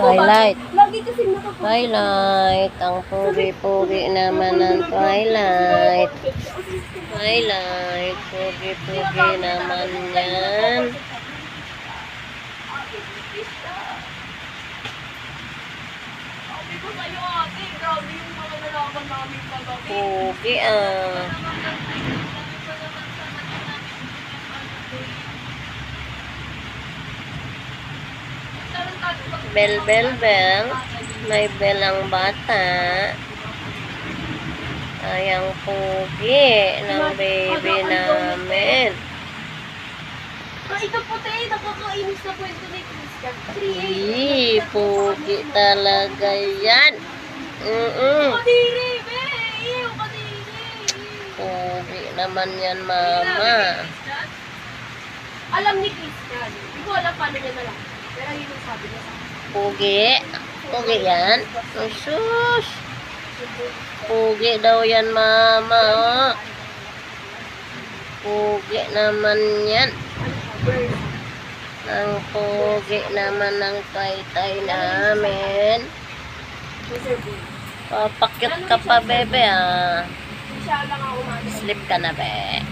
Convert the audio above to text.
Twilight. Lagi kasi nakapunta. Twilight. Ang pogi-pogi naman ng Twilight. Twilight. Pogi-pogi naman yan. Sabi ko sa'yo ate, grabe yung mga nalaman namin kagabi. Pogi ah. Bell, bell, bell. May bell ang bata. Ay, ang pogi ng baby namin. Ito po tayo, nakakainis na kwento ni Christian. Pogi talaga yan. Kadiri, be! Iyo, kadiri! Pogi naman yan, mama. Alam ni Christian. Hindi ko alam paano niya na lang. Pero yun ang sabi niya sa akin. Pogi. Pogi yan. Sus. Pogi daw yan, mama. Oh. Pogi naman yan. Ang pogi naman ng tay-tay namin. Papakyut ka pa, bebe, ah. Siya lang ako umano. Sleep ka na, be.